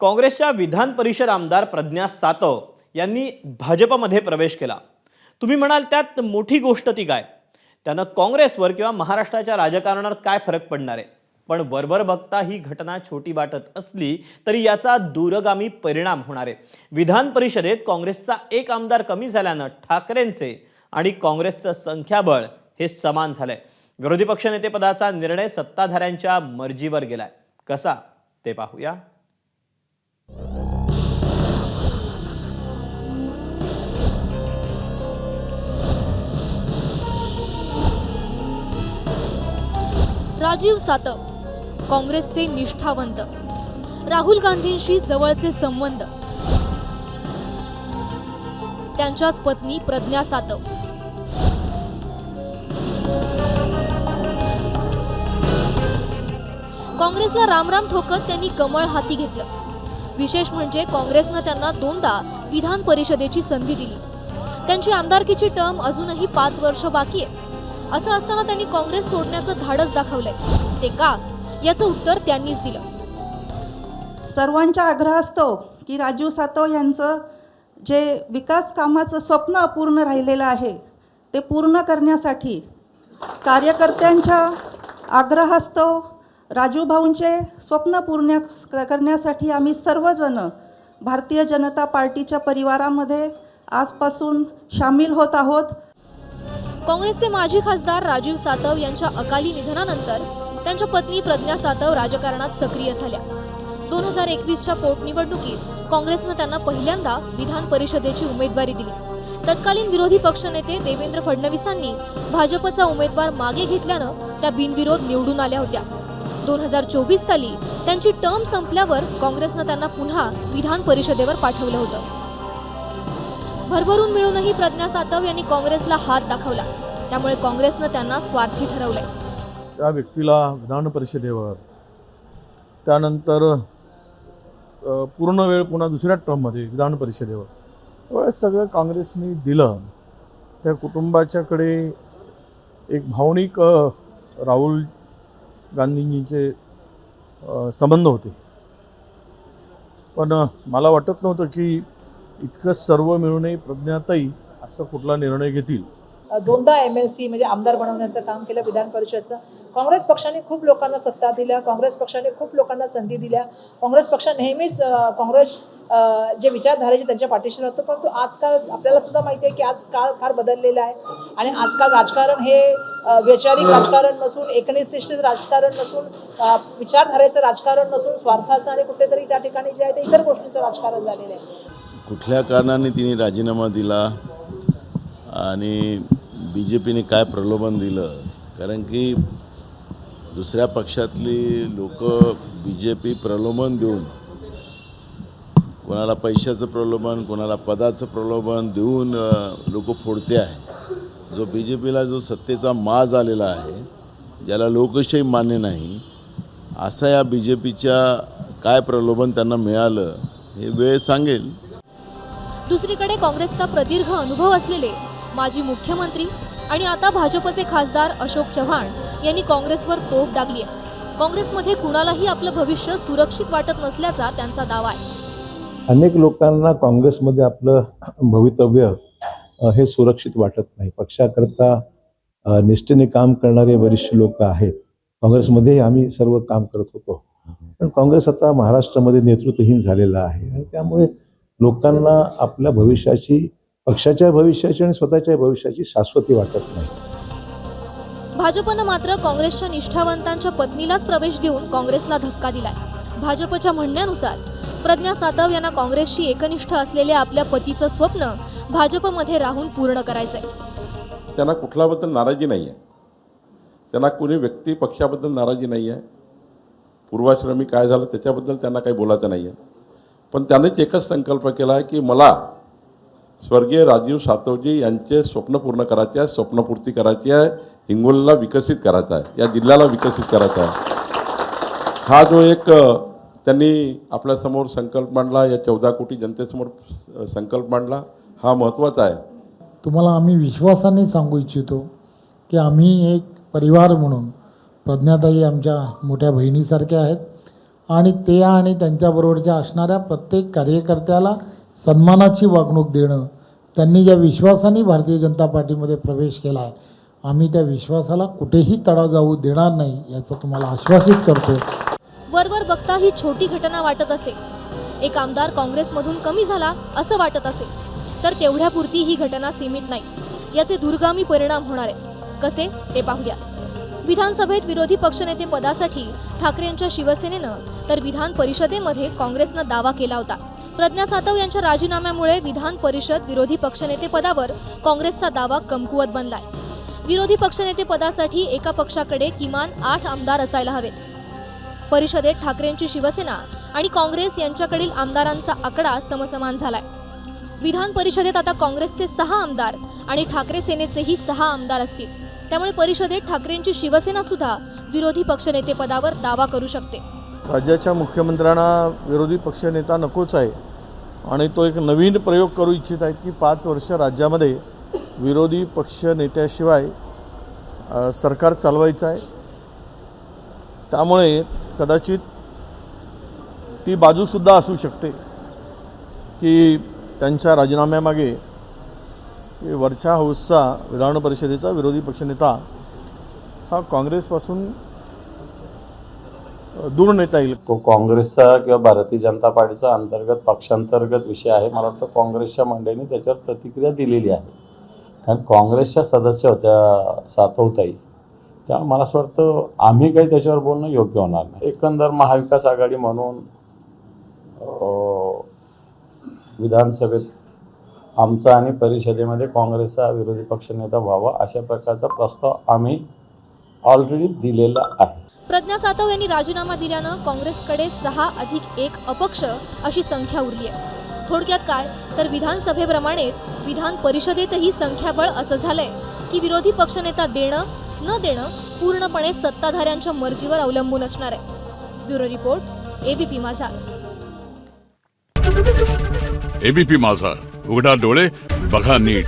काँग्रेसच्या विधान परिषद आमदार प्रज्ञा सातव यांनी भाजपमध्ये प्रवेश केला। तुम्ही म्हणाल त्यात मोठी गोष्ट ती काय? त्यानं काँग्रेसवर किंवा महाराष्ट्राच्या राजकारणावर काय फरक पडणार आहे? पण वरवर बघता ही घटना छोटी वाटत असली तरी याचा दूरगामी परिणाम होणार आहे। विधान परिषदेत काँग्रेसचा एक आमदार कमी झाल्यानं ठाकरेंचे आणि काँग्रेसचं संख्याबळ हे समान झालंय। विरोधी पक्षनेते पदाचा निर्णय सत्ताधाऱ्यांच्या मर्जीवर गेलाय। कसा ते पाहूया। राजीव सातव काँग्रेसचे निष्ठावंत, राहुल गांधींशी जवळचे संबंध, त्यांच्याच पत्नी प्रज्ञा सातव। काँग्रेसला रामराम ठोकत त्यांनी कमळ हाती घेतलं। विशेष म्हणजे काँग्रेसनं त्यांना दोनदा विधान परिषदेची संधी दिली। त्यांची आमदारकीची टर्म अजूनही 5 वर्ष बाकी आहे। असं असताना त्यांनी काँग्रेस सोडण्याचं धाडस दाखवलंय। ते का, याचं उत्तर त्यांनीच दिलं। सर्वांचा आग्रह असतो की राजीव सातव यांचं जे विकास कामाचं स्वप्न अपूर्ण राहिलेलं आहे ते पूर्ण करण्यासाठी कार्यकर्त्यांच्या आग्रह असतो। राजू भाऊंचे स्वप्न पूर्ण करण्यासाठी आम्ही सर्वजण भारतीय जनता पार्टीच्या परिवारामध्ये आजपासून सामील होत आहोत। काँग्रेसचे माजी खासदार राजीव सातव यांच्या अकाली निधनानंतर त्यांच्या पत्नी प्रज्ञा सातव राजकारणात सक्रिय झाल्या। 2021च्या पोटनिवडणुकीत काँग्रेसनं त्यांना पहिल्यांदा विधान परिषदेची उमेदवारी दिली। तत्कालीन विरोधी पक्षनेते देवेंद्र फडणवीसांनी भाजपचा उमेदवार मागे घेतल्यानं त्या बिनविरोध निवडून आल्या होत्या। 2024 साली त्यांची टर्म संपल्यावर काँग्रेसनं त्यांना पुन्हा विधान परिषदेवर पाठवलं होतं। भरभरून मिळूनही प्रज्ञा सातव यांनी काँग्रेसला हात दाखवला। त्यामुळे काँग्रेसनं त्यांना स्वार्थी ठरवलंय। त्या व्यक्तीला विधान परिषदेवर, त्यानंतर पूर्ण वेळ पुन्हा दुसऱ्या टर्ममध्ये विधान परिषदेवर सगळं काँग्रेसने दिलं। त्या कुटुंबाच्याकडे एक भावनिक राहुल गांधींचे संबंध होते, पण मला वाटत नव्हतं की इतकं सर्व मिळूनही प्रज्ञाताई असं कुठला निर्णय घेतील। दोनदा MLC म्हणजे आमदार बनवण्याचं काम केलं विधान परिषदचं। काँग्रेस पक्षाने खूप लोकांना सत्ता दिल्या, काँग्रेस पक्षाने खूप लोकांना संधी दिल्या। काँग्रेस पक्ष नेहमीच काँग्रेस जे विचारधारेचे त्यांच्या पाठीशी राहतो। परंतु आजकाल आपल्याला सुद्धा माहिती आहे की आज काळ फार बदललेला आहे आणि आजकाल राजकारण हे वैचारिक राजकारण नसून, एकनिष्ठ राजकारण नसून, विचारधारेचं राजकारण नसून, स्वार्थाचं आणि कुठेतरी त्या ठिकाणी जे आहे ते इतर गोष्टींचं राजकारण झालेलं आहे। कुठल्या कारणाने तिने राजीनामा दिला आणि BJPने काय प्रलोभन दिलं? कारण की दुसऱ्या पक्षातली लोक BJP प्रलोभन देऊन, कोणाला पैशाचं प्रलोभन, कोणाला पदाचं प्रलोभन देऊन लोक फोडते आहे। जो BJPला जो सत्तेचा माज आलेला आहे, ज्याला लोकशाही मान्य नाही, असा या BJPच्या काय प्रलोभन त्यांना मिळालं हे वेळ सांगेल। दुसरीकडे काँग्रेसचा प्रदीर्घ अनुभव असलेले माजी मुख्यमंत्री आणि आता भाजपचे खासदार अशोक चव्हाण यांनी काँग्रेसवर तोफ डागली आहे। काँग्रेसमध्ये कुणालाही आपलं भविष्य सुरक्षित वाटत नसल्याचा त्यांचा दावा आहे। अनेक लोकांना काँग्रेसमध्ये आपलं भवितव्य हे सुरक्षित वाटत नाही। पक्षाकरता निष्ठेने काम करणारे बरेचसे लोक आहेत। काँग्रेसमध्ये आम्ही सर्व काम करत होतो, पण काँग्रेस आता महाराष्ट्रामध्ये नेतृत्वहीन झालेला आहे आणि त्यामुळे लोकांना आपल्या भविष्याची, पक्षाच्या भविष्याची आणि स्वतःच्या भविष्याची शाश्वती वाटत नाही। भाजपनं मात्र काँग्रेसच्या निष्ठावंतांच्या पत्नीलाच प्रवेश देऊन काँग्रेसला धक्का दिलाय। भाजपच्या म्हणण्यानुसार प्रज्ञा सातव यांना काँग्रेसशी एकनिष्ठ असलेल्या आपल्या पतीचं स्वप्न भाजपमध्ये राहून पूर्ण करायचंय। त्यांना कुठल्याबद्दल नाराजी नाही आहे, त्यांना कोणी व्यक्ती पक्षाबद्दल नाराजी नाही आहे, पूर्वाश्रमी काय झालं त्याच्याबद्दल त्यांना काही बोलायचं नाही आहे। पण त्यानेच एकच संकल्प केला आहे की मला स्वर्गीय राजीव सातवजी यांचे स्वप्न पूर्ण करायचे आहे, स्वप्नपूर्ती करायची आहे, हिंगोलीला विकसित करायचा आहे, या जिल्ह्याला विकसित करायचा आहे। हा जो एक त्यांनी आपल्यासमोर संकल्प मांडला, या 14 कोटी जनतेसमोर संकल्प मांडला, हा महत्त्वाचा आहे। तुम्हाला आम्ही विश्वासाने सांगू इच्छितो की आम्ही एक परिवार म्हणून प्रज्ञाताई आमच्या मोठ्या बहिणीसारख्या आहेत आणि त्यांच्याबरोबरच्या असणाऱ्या प्रत्येक कार्यकर्त्याला सन्मानाची वागणूक देणं. त्यांनी ज्या विश्वासाने भारतीय जनता पार्टीमध्ये प्रवेश केला आहे, आम्ही त्या विश्वासाला कुठेही तडा जाऊ देणार नाही याचं तुम्हाला आश्वासित करतो. वरवर बघता ही छोटी घटना वाटत असे, एक आमदार काँग्रेसमधून कमी झाला असं वाटत असे, तर तेवढ्यापुरती ही घटना सीमित नाही. याचे दूरगामी परिणाम होणार आहेत. कसे ते पाहूया. विधानसभेत विरोधी पक्षनेते पदासाठी ठाकरेंच्या शिवसेनेनं तर विधान परिषदेमध्ये काँग्रेसनं दावा केला होता. प्रज्ञा सातव यांच्या राजीनाम्यामुळे विधान परिषद विरोधी पक्षनेते पदावर काँग्रेसचा दावा कमकुवत बनलाय. विरोधी पक्षनेते पदासाठी एका पक्षाकडे किमान 8 आमदार असायला हवेत. परिषदेत ठाकरेंची शिवसेना आणि काँग्रेस यांच्याकडील आमदारांचा आकडा समसमान झालाय. विधान परिषदेत आता काँग्रेसचे 6 आमदार आणि ठाकरे सेनेचेही 6 आमदार असतील. त्यामुळे परिषदेत ठाकरेंची शिवसेना सुद्धा विरोधी पक्षनेते पदावर दावा करू शकते. राज्याच्या मुख्यमंत्र्यांना विरोधी पक्षनेता नकोच आहे आणि तो एक नवीन प्रयोग करू इच्छित आहेत की 5 वर्ष राज्यामध्ये विरोधी पक्षनेत्याशिवाय सरकार चालवायचं आहे. त्यामुळे कदाचित ती बाजूसुद्धा असू शकते की त्यांच्या राजीनाम्यामागे वरच्या हाऊसचा विधान परिषदेचा विरोधी पक्षनेता हा काँग्रेसपासून दूर नेता येईल. तो काँग्रेसचा किंवा भारतीय जनता पार्टीचा अंतर्गत पक्षांतर्गत विषय आहे. मला वाटतं काँग्रेसच्या मंडळींनी त्याच्यावर प्रतिक्रिया दिलेली आहे. कारण काँग्रेसच्या सदस्य होत्या सातवताई, त्यामुळे मला असं वाटतं आम्ही काही त्याच्यावर बोलणं योग्य होणार नाही. एकंदर महाविकास आघाडी म्हणून विधानसभेत आमचा आणि परिषदेमध्ये काँग्रेसचा विरोधी पक्षनेता व्हावा अशा प्रकारचा प्रस्ताव आम्ही ऑलरेडी दिलेला आहे. प्रज्ञा सातव यांनी राजीनामा दिल्यानं काँग्रेसकडे 6+1 अपक्ष अशी संख्या उरली आहे. थोडक्यात काय तर विधानसभेप्रमाणेच विधान परिषदेतही संख्याबळ असं झालंय की विरोधी पक्षनेता देणं न देणं पूर्णपणे सत्ताधाऱ्यांच्या मर्जीवर अवलंबून असणार आहे. ब्युरो रिपोर्ट, एबीपी माझा. एबीपी माझा, उघडा डोळे बघा नीट.